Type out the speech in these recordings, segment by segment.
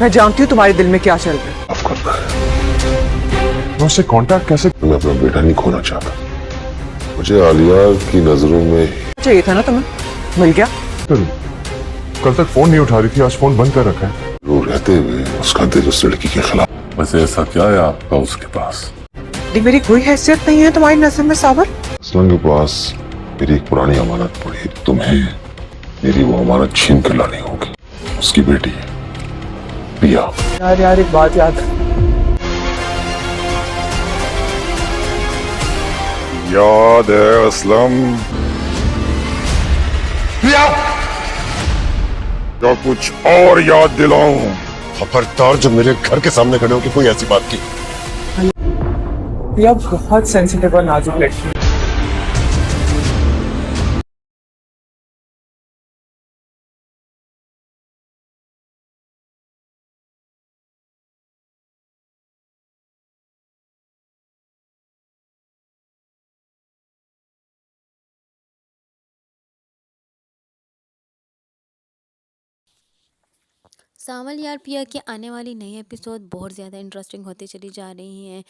मैं जानती हूँ तुम्हारे दिल में क्या चल रहा है। माफ करना है। मैं उससे कांटेक्ट कैसे? मैं अपना बेटा नहीं खोना चाहता। मुझे आलिया की नजरों में चाहिए था ना तुम्हें, मिल गया। कल तक फोन नहीं उठा रही थी, आज फोन बंद कर रखा है। वो रहते हुए उसका दिल उस लड़की के खिलाफ। वैसे ऐसा क्या है आपका उसके पास? मेरी कोई हैसियत नहीं है तुम्हारी नजर में सावर। असलम के पास मेरी एक पुरानी अमानत पड़ी, तुम्हें मेरी वो अमानत छीन कर लानी होगी। उसकी बेटी पिया। यार एक बात याद है। याद है असलम? पिया या कुछ और याद दिलाऊं? खबरदार जब मेरे घर के सामने खड़े हो कि कोई ऐसी बात की। पिया बहुत सेंसिटिव और नाजुक लड़की है। सावल यार पिया की आने वाली नई एपिसोड बहुत ज़्यादा इंटरेस्टिंग होती चली जा रही हैं।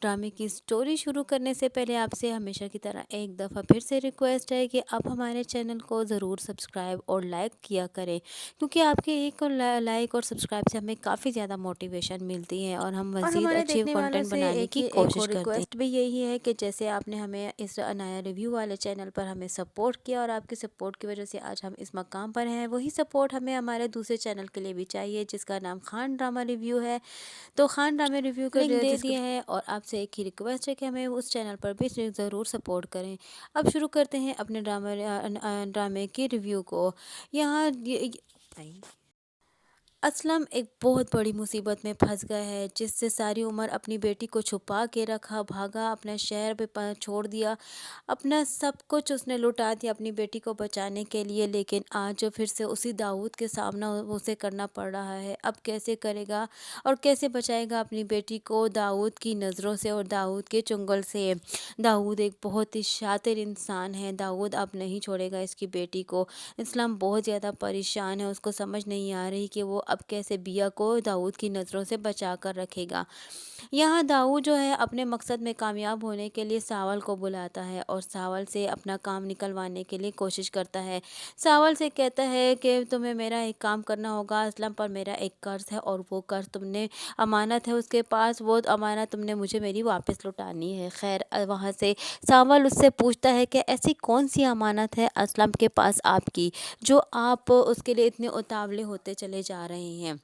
ड्रामे की स्टोरी शुरू करने से पहले आपसे हमेशा की तरह एक दफ़ा फिर से रिक्वेस्ट है कि आप हमारे चैनल को ज़रूर सब्सक्राइब और लाइक किया करें, क्योंकि आपके एक लाइक और सब्सक्राइब से हमें काफ़ी ज़्यादा मोटिवेशन मिलती है और हम मज़ीद अच्छी कंटेंट बनाने की कोशिश करते हैं। रिक्वेस्ट भी यही है कि जैसे आपने हमें इस नया रिव्यू वाले चैनल पर हमें सपोर्ट किया और आपकी सपोर्ट की वजह से आज हम इस मकाम पर हैं, वही सपोर्ट हमें हमारे दूसरे चैनल के लिए भी चाहिए जिसका नाम खान ड्रामा रिव्यू है। तो खान ड्रामा रिव्यू का लिंक दे दिया है और आपसे एक ही रिक्वेस्ट है कि हमें उस चैनल पर भी ज़रूर सपोर्ट करें। अब शुरू करते हैं अपने ड्रामे की रिव्यू को। यहाँ असलम एक बहुत बड़ी मुसीबत में फंस गया है, जिससे सारी उम्र अपनी बेटी को छुपा के रखा, भागा, अपना शहर पे छोड़ दिया, अपना सब कुछ उसने लुटा दिया अपनी बेटी को बचाने के लिए। लेकिन आज फिर से उसी दाऊद के सामना उसे करना पड़ रहा है। अब कैसे करेगा और कैसे बचाएगा अपनी बेटी को दाऊद की नज़रों से और दाऊद के चुंगल से। दाऊद एक बहुत ही शातिर इंसान है। दाऊद अब नहीं छोड़ेगा इसकी बेटी को। इस्लाम बहुत ज़्यादा परेशान है, उसको समझ नहीं आ रही कि वो अब कैसे बिया को दाऊद की नज़रों से बचा कर रखेगा। यहाँ दाऊद जो है अपने मकसद में कामयाब होने के लिए सावल को बुलाता है और सावल से अपना काम निकलवाने के लिए कोशिश करता है। सावल से कहता है कि तुम्हें मेरा एक काम करना होगा असलम, पर मेरा एक कर्ज है और वो कर्ज तुमने अमानत है उसके पास, वो अमानत तुमने मुझे मेरी वापस लौटानी है। खैर वहाँ से सावल उससे पूछता है कि ऐसी कौन सी अमानत है असलम के पास आपकी जो आप उसके लिए इतने उतावले होते चले जा रहे हैं।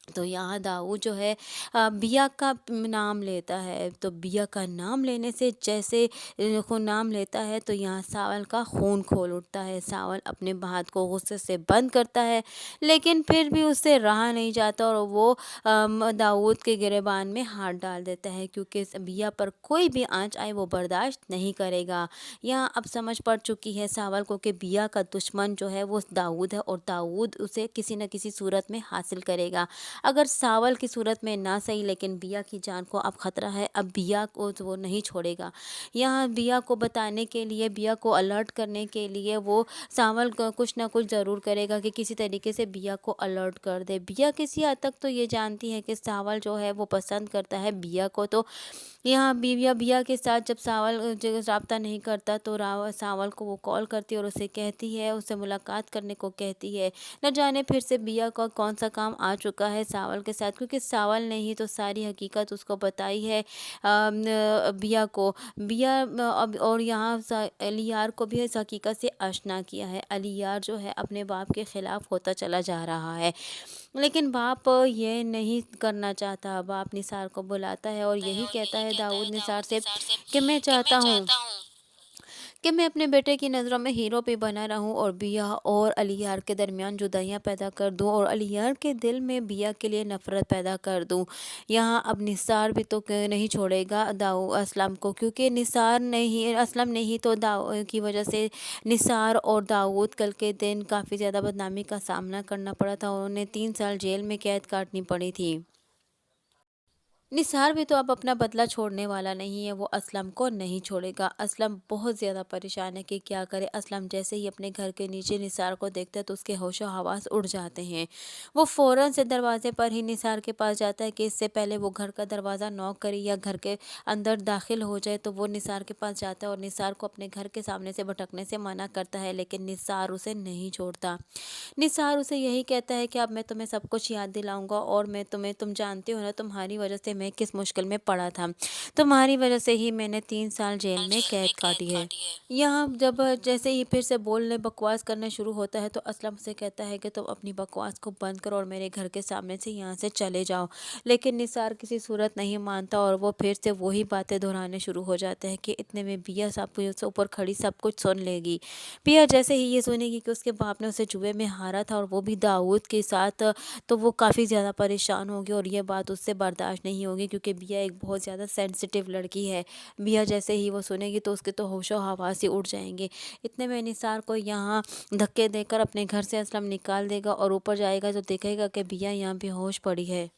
तो यहाँ दाऊद जो है बिया का नाम लेता है। तो बिया का नाम लेने से जैसे नाम लेता है तो यहाँ सावल का खून खोल उठता है। सावल अपने हाथ को गुस्से से बंद करता है, लेकिन फिर भी उससे रहा नहीं जाता और वो दाऊद के गिरेबान में हाथ डाल देता है, क्योंकि बिया पर कोई भी आंच आए वो बर्दाश्त नहीं करेगा। यहाँ अब समझ पड़ चुकी है सावल को कि बिया का दुश्मन जो है वो दाऊद है और दाऊद उसे किसी न किसी सूरत में हासिल करेगा। अगर सावल की सूरत में ना सही, लेकिन बिया की जान को अब ख़तरा है। अब बिया को वो नहीं छोड़ेगा। यहाँ बिया को बताने के लिए, बिया को अलर्ट करने के लिए वो सावल को कुछ ना कुछ ज़रूर करेगा कि किसी तरीके से बिया को अलर्ट कर दे। बिया किसी हद तक तो ये जानती है कि सावल जो है वो पसंद करता है बिया को। तो यहाँ बिया के साथ जब सावल रब्ता नहीं करता तो सावल को वो कॉल करती है और उसे कहती है, उससे मुलाकात करने को कहती है। न जाने फिर से बिया का कौन सा काम आ चुका है सावल के साथ, क्योंकि सावल ने ही तो सारी हकीकत उसको बताई है बिया को। बिया और यहाँ अलियार को भी इस हकीकत से आशना किया है। अलियार जो है अपने बाप के ख़िलाफ़ होता चला जा रहा है, लेकिन बाप ये नहीं करना चाहता। बाप निसार को बुलाता है और यही कहता है दाऊद निसार से कि मैं चाहता हूँ कि मैं अपने बेटे की नज़रों में हीरो भी बना रहूं और बिया और अलियार के दरमियान जुदाइयाँ पैदा कर दूं और अलियार के दिल में बिया के लिए नफ़रत पैदा कर दूं। यहाँ अब निसार भी तो नहीं छोड़ेगा असलम को, क्योंकि निसार नहीं, असलम नहीं तो दाऊ की वजह से निसार और दाऊद कल के दिन काफ़ी ज़्यादा बदनामी का सामना करना पड़ा था। उन्हें 3 साल जेल में कैद काटनी पड़ी थी। निसार भी तो अब अपना बदला छोड़ने वाला नहीं है, वो असलम को नहीं छोड़ेगा। असलम बहुत ज़्यादा परेशान है कि क्या करे। असलम जैसे ही अपने घर के नीचे निसार को देखता है तो उसके होशो हवास उड़ जाते हैं। वो फ़ौरन से दरवाजे पर ही निसार के पास जाता है कि इससे पहले वो घर का दरवाज़ा नॉक करे या घर के अंदर दाखिल हो जाए, तो वो निसार के पास जाता है और निसार को अपने घर के सामने से भटकने से मना करता है, लेकिन निसार उसे नहीं छोड़ता। निसार उसे यही कहता है कि अब मैं तुम्हें सब कुछ याद दिलाऊंगा और मैं तुम जानते हो ना, तुम्हारी वजह से मैं किस मुश्किल में पड़ा था। तुम्हारी वजह से ही मैंने 3 साल जेल में कैद काटी है। यहाँ जब जैसे ही फिर से बोलने बकवास करना शुरू होता है तो असलम से कहता है कि तुम अपनी बकवास को बंद करो और मेरे घर के सामने से यहाँ से चले जाओ। लेकिन निसार किसी सूरत नहीं मानता और वो फिर से वही बातें दोहराने शुरू हो जाते हैं कि इतने में बिया साहब के ऊपर खड़ी सब कुछ सुन लेगी। पिया जैसे ही ये सुनेगी कि उसके बाप ने उसे जुए में हारा था और वो भी दाऊद के साथ, तो वो काफ़ी ज़्यादा परेशान होगी और ये बात उससे बर्दाश्त नहीं होगी, क्योंकि बिया एक बहुत ज़्यादा सेंसिटिव लड़की है। बिया जैसे ही वो सुनेगी तो उसके तो होशो हवास ही उड़ जाएंगे। इतने में निसार को यहाँ धक्के देकर अपने घर से असलम निकाल देगा और ऊपर जाएगा तो देखेगा कि बिया यहाँ बेहोश पड़ी है।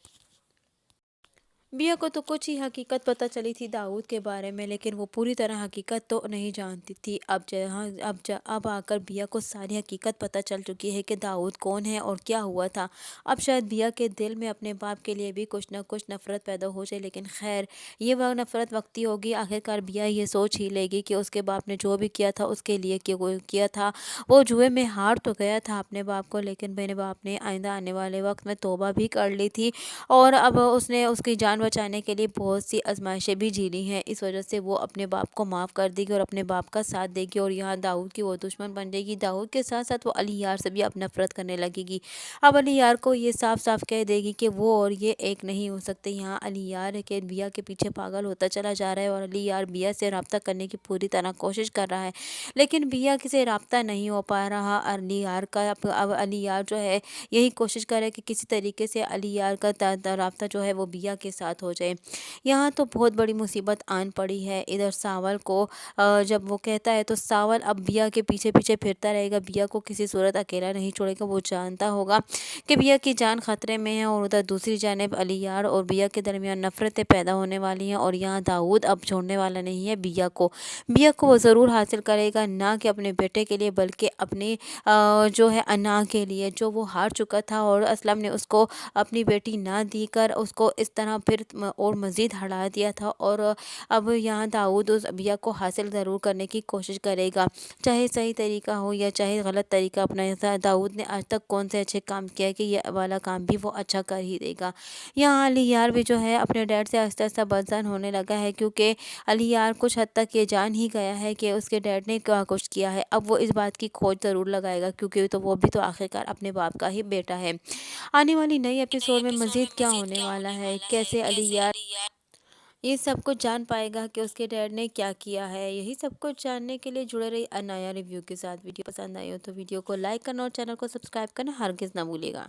बिया को तो कुछ ही हकीकत पता चली थी दाऊद के बारे में, लेकिन वो पूरी तरह हकीकत तो नहीं जानती थी। अब आकर बिया को सारी हकीकत पता चल चुकी है कि दाऊद कौन है और क्या हुआ था। अब शायद बिया के दिल में अपने बाप के लिए भी कुछ न कुछ नफ़रत पैदा हो जाए, लेकिन खैर ये वह नफ़रत वक्ती होगी। आखिरकार बिया ये सोच ही लेगी कि उसके बाप ने जो भी किया था उसके लिए किया था। वो जुए में हार तो गया था अपने बाप को, लेकिन मेरे बाप ने आइंदा आने वाले वक्त में तौबा भी कर ली थी और अब उसने उसकी जान बचाने के लिए बहुत सी आजमाइशें भी झेली हैं। इस वजह से वो अपने बाप को माफ़ कर देगी और अपने बाप का साथ देगी और यहाँ दाऊद की वो दुश्मन बन जाएगी। दाऊद के साथ साथ वो अली यार से भी अब नफरत करने लगेगी। अब अली यार को ये साफ साफ कह देगी कि वो और ये एक नहीं हो सकते। यहाँ अली यार के बिया के पीछे पागल होता चला जा रहा है और अली यार बिया से रब्ता करने की पूरी तरह कोशिश कर रहा है, लेकिन बिया से रब्ता नहीं हो पा रहा अली यार का। अब अली यार जो है यही कोशिश करे कि किसी तरीके से अली यार का राब्ता जो है वो बिया के साथ हो जाए। यहाँ तो बहुत बड़ी मुसीबत आन पड़ी है। इधर सावल को जब वो कहता है तो सावल अब बिया के पीछे पीछे फिरता रहेगा, बिया को किसी सूरत अकेला नहीं छोड़ेगा। वो जानता होगा कि बिया की जान खतरे में है और उधर दूसरी जानिब अली यार और बिया के दरमियान नफरतें पैदा होने वाली हैं और यहाँ दाऊद अब छोड़ने वाला नहीं है बिया को। बिया को वो ज़रूर हासिल करेगा, ना कि अपने बेटे के लिए बल्कि अपने जो है अना के लिए, जो वो हार चुका था और असलम ने उसको अपनी बेटी ना देकर उसको इस तरह फिर और मज़ीद हरा दिया था। और अब यहाँ दाऊद उस बिया को हासिल ज़रूर करने की कोशिश करेगा, चाहे सही तरीका हो या चाहे गलत तरीका अपनाया। दाऊद ने आज तक कौन से अच्छे काम किया कि ये वाला काम भी वो अच्छा कर ही देगा। यहाँ अली यार भी जो है अपने डैड से आहिस्ता आहिस्ता बदजान होने लगा है, क्योंकि अली यार कुछ हद तक ये जान ही गया है कि उसके डैड ने क्या कुछ किया है। अब वो इस बात की खोज ज़रूर लगाएगा, क्योंकि तो वो भी तो आखिरकार अपने बाप का ही बेटा है। आने वाली नई एपिसोड में मज़ीद क्या होने वाला है, कैसे अली यार ये सब कुछ जान पाएगा कि उसके डैड ने क्या किया है, यही सब कुछ जानने के लिए जुड़े रही अनाया रिव्यू के साथ। वीडियो पसंद आई हो तो वीडियो को लाइक करना और चैनल को सब्सक्राइब करना हरगिज़ ना भूलिएगा।